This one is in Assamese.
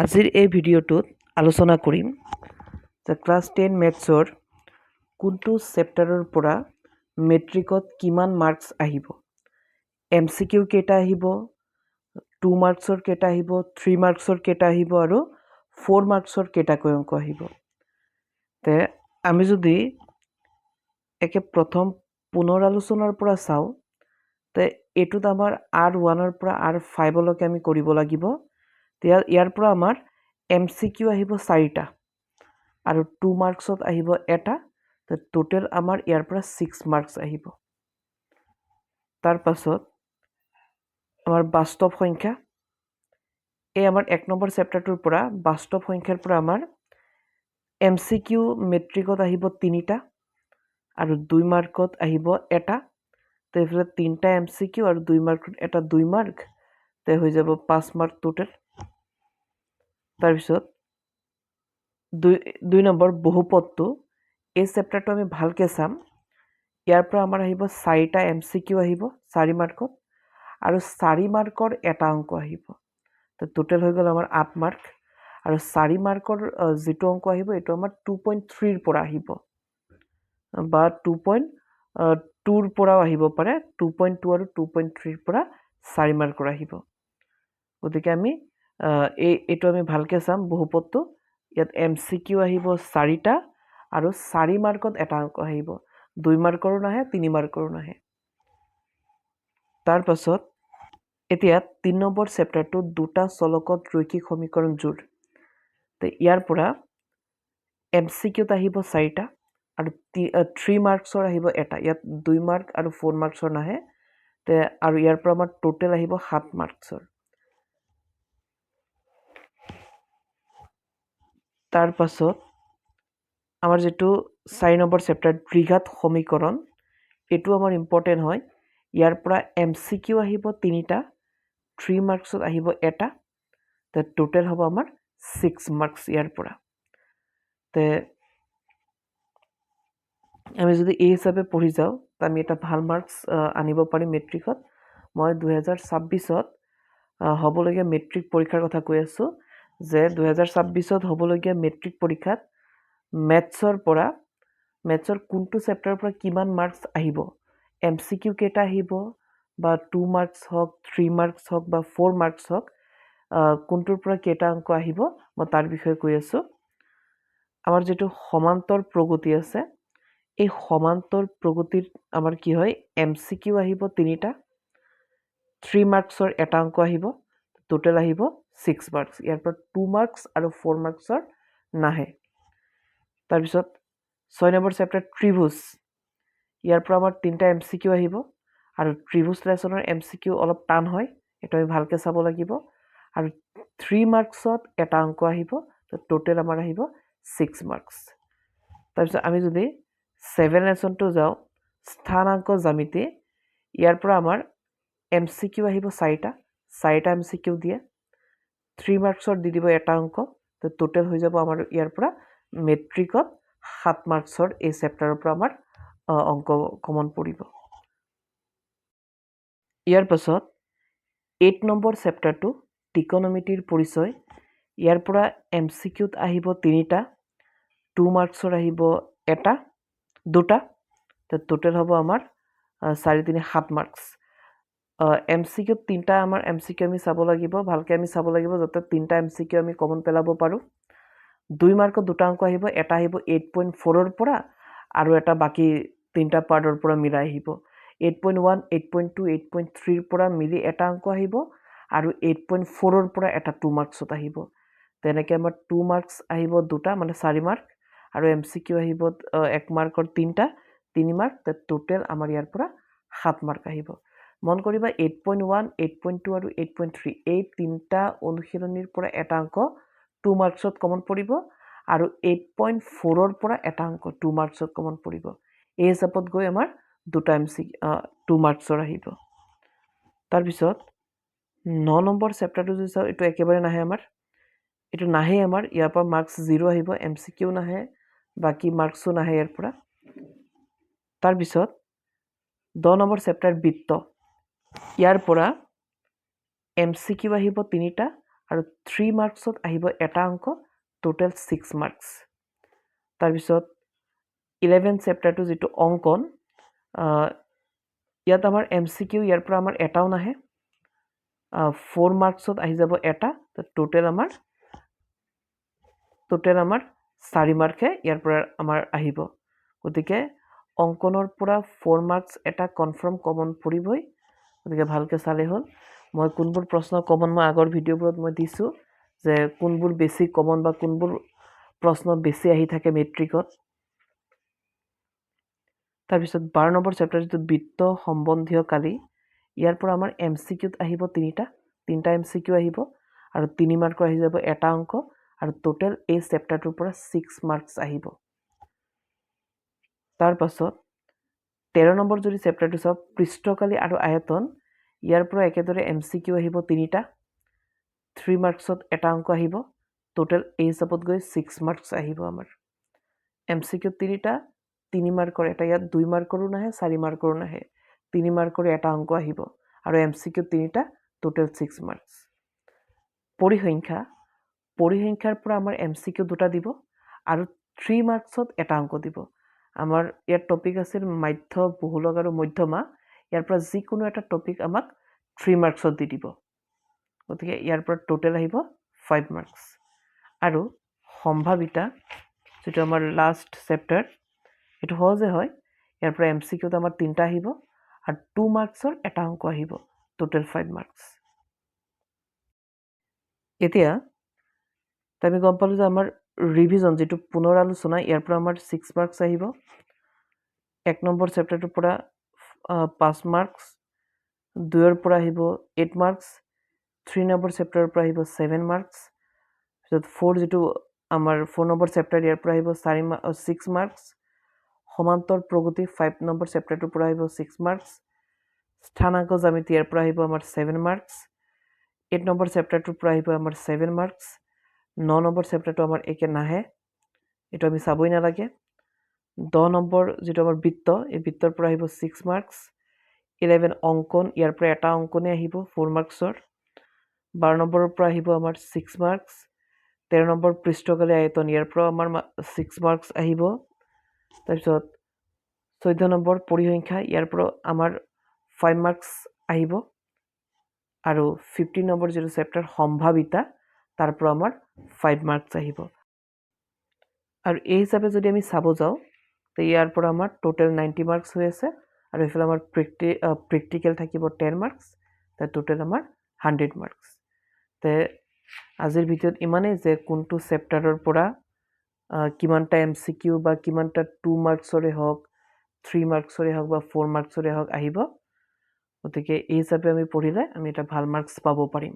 আজিৰ এই ভিডিঅ'টোত আলোচনা কৰিম যে ক্লাছ 10 মেথছৰ কোনটো চেপ্টাৰৰ পৰা মেট্ৰিকত কিমান মাৰ্কছ আহিব। MCQ কেইটা আহিব, 2 মাৰ্কছৰ কেইটা আহিব, 3 মাৰ্কছৰ কেইটা আহিব আৰু 4 মাৰ্কছৰ কেইটাকৈ অংক আহিব। তে আমি যদি একে প্ৰথম পুনৰ আলোচনাৰ পৰা চাওঁ, তে এইটোত আমাৰ R1ৰ পৰা R5 লৈকে আমি কৰিব লাগিব। ইয়াৰ পৰা আমাৰ MCQ আহিব 4টা আৰু 2 মাৰ্কছত আহিব এটা, টোটেল আমাৰ ইয়াৰ পৰা 6 মাৰ্কছ আহিব। তাৰ পাছত আমাৰ বাস্তৱ সংখ্যা, এই আমাৰ 1 নম্বৰ চেপ্টাৰটোৰ পৰা বাস্তৱ সংখ্যাৰ পৰা আমাৰ MCQ মেট্ৰিকত আহিব 3টা আৰু 2 মাৰ্কত আহিব এটা। তো এইফালে 3টা MCQ আৰু 2 মাৰ্কত এটা 2 মাৰ্ক, তে হৈ যাব 5 মাৰ্ক টোটেল। তাৰপিছত 2 নম্বৰ বহুপদটো, এই চেপ্টাৰটো আমি ভালকৈ চাম। ইয়াৰ পৰা আমাৰ আহিব 4টা MCQ আহিব 4 মাৰ্কত আৰু 4 মাৰ্কৰ এটা অংক আহিব। তো টোটেল হৈ গ'ল আমাৰ 8 মাৰ্ক আৰু 4 মাৰ্কৰ যিটো অংক আহিব এইটো আমাৰ 2.3ৰ পৰা আহিব বা 2.2ৰ পৰাও আহিব পাৰে। 2.2 আৰু 2.3ৰ পৰা 4 মাৰ্কৰ আহিব। গতিকে আমি এইটো আমি ভালকৈ চাম। বহুপদটো ইয়াত MCQ আহিব 4টা আৰু 4 মাৰ্কত এটা অংক আহিব। 2 মাৰ্কৰো নাহে, 3 মাৰ্কৰো নাহে। তাৰ পাছত এতিয়া 3 নম্বৰ চেপ্টাৰটো দুটা চলকত ৰৈখিক সমীকৰণ জোৰ। তো ইয়াৰ পৰা MCQত আহিব 4টা আৰু 3 মাৰ্কছৰ আহিব এটা। ইয়াত 2 মাৰ্ক আৰু 4 মাৰ্কছৰ নাহে। আৰু ইয়াৰ পৰা আমাৰ টোটেল আহিব 7 মাৰ্কছৰ। তাৰ পাছত আমাৰ যিটো 4 নম্বৰ চেপ্টাৰ দ্বিঘাত সমীকৰণ, এইটো আমাৰ ইম্পৰ্টেণ্ট হয়। ইয়াৰ পৰা MCQ আহিব 3টা, 3 মাৰ্কছত আহিব এটা, তে টোটেল হ'ব আমাৰ 6 মাৰ্কছ ইয়াৰ পৰা। তে আমি যদি এই হিচাপে পঢ়ি যাওঁ, আমি এটা ভাল মাৰ্কছ আনিব পাৰিম মেট্ৰিকত। মই 2026ত হ'বলগীয়া মেট্ৰিক পৰীক্ষাৰ কথা কৈ আছোঁ, যে 2026ত হ'বলগীয়া মেট্ৰিক পৰীক্ষাত মেথছৰ কোনটো চেপ্টাৰৰ পৰা কিমান মাৰ্কছ আহিব, MCQ কেইটা আহিব বা 2 মাৰ্কছ হওক, 3 মাৰ্কছ হওক বা 4 মাৰ্কছ হওক, কোনটোৰ পৰা কেইটা অংক আহিব, মই তাৰ বিষয়ে কৈ আছোঁ। আমাৰ যিটো সমান্তৰ প্ৰগতি আছে, এই সমান্তৰ প্ৰগতিত আমাৰ কি হয়, MCQ আহিব 3টা, 3 মাৰ্কছৰ এটা অংক আহিব, টোটেল আহিব 6 মাৰ্কছ। ইয়াৰ পৰা 2 মাৰ্কছ আৰু 4 মাৰ্কছৰ নাহে। তাৰপিছত 6 নম্বৰ চেপ্টাৰ ত্ৰিভুজ, ইয়াৰ পৰা আমাৰ 3টা MCQ আহিব আৰু ত্ৰিভুজ লেচনৰ MCQ অলপ টান হয়, এইটো আমি ভালকৈ চাব লাগিব। আৰু 3 মাৰ্কছত এটা অংক আহিব, টোটেল আমাৰ আহিব 6 মাৰ্কছ। তাৰপিছত আমি যদি 7 লেচনটো যাওঁ, স্থানাংক জ্যামিতি, ইয়াৰ পৰা আমাৰ MCQ আহিব 4টা MCQ দিয়ে, 3 মাৰ্কছৰ দি দিব এটা অংক, তো টোটেল হৈ যাব আমাৰ ইয়াৰ পৰা মেট্ৰিকত 7 মাৰ্কছৰ এই চেপ্টাৰৰ পৰা আমাৰ অংক কমন পৰিব। ইয়াৰ পাছত 8 নম্বৰ চেপ্টাৰটো ত্ৰিকোণমিতিৰ পৰিচয়, ইয়াৰ পৰা MCQত আহিব 3টা, 2 মাৰ্কছৰ আহিব দুটা, তো টোটেল হ'ব আমাৰ 4 3 7 মাৰ্কছ। MCQত 3টা আমাৰ MCQ আমি চাব লাগিব, ভালকৈ আমি চাব লাগিব যাতে 3টা MCQ আমি কমন পেলাব পাৰোঁ। 2 মাৰ্কত দুটা অংক আহিব, এটা আহিব 8.4ৰ পৰা আৰু এটা বাকী 3টা পাৰ্টৰ পৰা মিলাই আহিব। 8.1, 8.2, 8.3ৰ পৰা মিলি এটা অংক আহিব আৰু 8.4ৰ পৰা এটা 2 মাৰ্কছত আহিব। তেনেকৈ আমাৰ 2 মাৰ্কছ আহিব দুটা, মানে 4 মাৰ্ক, আৰু MCQ আহিব 1 মাৰ্কৰ 3টা, 3 মাৰ্ক, টোটেল আমাৰ ইয়াৰ পৰা 7 মাৰ্ক আহিব। মন কৰিবা 8.1, 8.2 আৰু 8.3 এই 3টা অনুশীলনীৰ পৰা এটা অংক 2 মাৰ্কছত কমন পৰিব আৰু 8.4ৰ পৰা এটা অংক 2 মাৰ্কছত কমন পৰিব। এই হিচাপত গৈ আমাৰ দুটা MCQ 2 মাৰ্কছৰ আহিব। তাৰপিছত 9 নম্বৰ চেপ্টাৰটো যদি চাওঁ, এইটো একেবাৰে নাহে আমাৰ, এইটো নাহেই আমাৰ, ইয়াৰ পৰা মাৰ্কছ 0 আহিব, MCQ নাহে, বাকী মাৰ্কছো নাহে ইয়াৰ পৰা। তাৰপিছত 10 নম্বৰ চেপ্টাৰ বৃত্ত, ইয়াৰ পৰা MCQ আহিব 3টা আৰু 3 মাৰ্কছত আহিব এটা অংক টোটেল 6 মাৰ্কছ তাৰপিছত 11 চেপ্টাৰটো যিটো অংকন ইয়াত আমাৰ MCQ ইয়াৰ পৰা আমাৰ এটাও নাহে 4 মাৰ্কছত আহি যাব এটা টোটেল আমাৰ 4 মাৰ্কহে ইয়াৰ পৰা আমাৰ আহিব গতিকে অংকনৰ পৰা 4 মাৰ্কছ এটা কনফাৰ্ম কমন পৰিবই গতিকে ভালকৈ চালে হ'ল মই কোনবোৰ প্ৰশ্ন কমন মই আগৰ ভিডিঅ'বোৰত মই দিছোঁ যে কোনবোৰ বেছি কমন বা কোনবোৰ প্ৰশ্ন বেছি আহি থাকে মেট্ৰিকত তাৰপিছত 12 নম্বৰ চেপ্টাৰ যিটো বিত্ত সম্বন্ধীয় কালি ইয়াৰ পৰা আমাৰ MCQত আহিব তিনিটা MCQ আহিব আৰু 3 মাৰ্কৰ আহি যাব এটা অংক আৰু টোটেল এই চেপ্টাৰটোৰ পৰা 6 মাৰ্কছ আহিব তাৰপাছত 13 নম্বৰ যদি চেপ্টাৰটো চাওঁ পৃষ্ঠকালি আৰু আয়তন ইয়াৰ পৰা একেদৰে MCQ আহিব তিনিটা 3 মাৰ্কছত এটা অংক আহিব টোটেল এই হিচাপত গৈ 6 মাৰ্কছ আহিব আমাৰ MCQ তিনিটা 3 মাৰ্কৰ এটা ইয়াত 2 মাৰ্কৰো নাহে 4 মাৰ্কৰো নাহে 3 মাৰ্কৰ এটা অংক আহিব আৰু MCQ তিনিটা টোটেল 6 মাৰ্কছ পৰিসংখ্যাৰ পৰা আমাৰ MCQ দুটা দিব আৰু 3 মাৰ্কছত এটা অংক দিব আমাৰ ইয়াৰ টপিক আছিল মাধ্য বহুলক আৰু মধ্যমা ইয়াৰ পৰা যিকোনো এটা টপিক আমাক 3 মাৰ্কছত দি দিব গতিকে ইয়াৰ পৰা টোটেল আহিব 5 মাৰ্কছ আৰু সম্ভাৱিতা যেটো আমাৰ লাষ্ট চেপ্টাৰ এটো সহজে হয় ইয়াৰ পৰা MCQত আমাৰ তিনটা আহিব আৰু 2 মাৰ্কছৰ এটা অংক আহিব টোটেল 5 মাৰ্কছ এতিয়া আমি গম পালো যে আমাৰ ৰিভিজন যেটো পুনৰালোচনা ইয়াৰ পৰা আমাৰ 6 মাৰ্কছ আহিব 1 নম্বৰ চেপ্টাৰটোৰ পৰা 5 মাৰ্কছ 2 ৰ পৰা আহিব 8 মাৰ্কছ 3 নম্বৰ চেপ্টাৰৰ পৰা আহিব 7 মাৰ্কছ পিছত 4 যেটো আমাৰ 4 নম্বৰ চেপ্টাৰ ইয়াৰ পৰা আহিব 6 মাৰ্কছ সমান্তৰ প্ৰগতি 5 নম্বৰ চেপ্টাৰটোৰ পৰা আহিব 6 মাৰ্কছ স্থানাংক জ্যামিতি ইয়াৰ পৰা আহিব আমাৰ 7 মাৰ্কছ 8 নম্বৰ চেপ্টাৰটোৰ পৰা আহিব আমাৰ 7 মাৰ্কছ 9 নম্বৰ চেপ্টাৰটো আমাৰ একে নাহে এটো আমি চাবই নালাগে 10 নম্বৰ যেটো আমাৰ বৃত্ত এই বৃত্তৰ পৰা আহিব 6 মাৰ্কছ 11 অঙ্কন ইয়াৰ পৰা এটা অঙ্কনে আহিব 4 মাৰ্কছৰ 12 নম্বৰৰ পৰা আহিব আমাৰ 6 মাৰ্কছ 13 নম্বৰ পৃষ্ঠকালি আয়তন ইয়াৰ পৰা আমাৰ 6 মাৰ্কছ আহিব তাৰপিছত 14 নম্বৰ পৰিসংখ্যা ইয়াৰ পৰা আমাৰ 5 মাৰ্কছ আহিব আৰু 15 নম্বৰ যেটো চেপ্টাৰ সম্ভাৱিতা তাৰ পৰা আমাৰ 5 মাৰ্কছ আহিব আৰু এই হিচাপে যদি আমি চাব যাও তে ইয়াৰ পৰা আমাৰ টোটেল 90 মাৰ্কছ হৈ আছে আৰু এফালে আমাৰ প্ৰেক্টিকেল থাকিব 10 মাৰ্কছ তে টোটেল আমাৰ 100 মাৰ্কছ তে আজিৰ ভিডিঅ'ত ইমানেই যে কোনটো চেপ্টাৰৰ পৰা কিমানটা MCQ বা কিমানটা 2 মাৰ্কছৰে হওক 3 মাৰ্কছৰে হওক বা 4 মাৰ্কছৰে হওক আহিব গতিকে এই হিচাপে আমি পঢ়িলে আমি এটা ভাল মাৰ্কছ পাব পাৰিম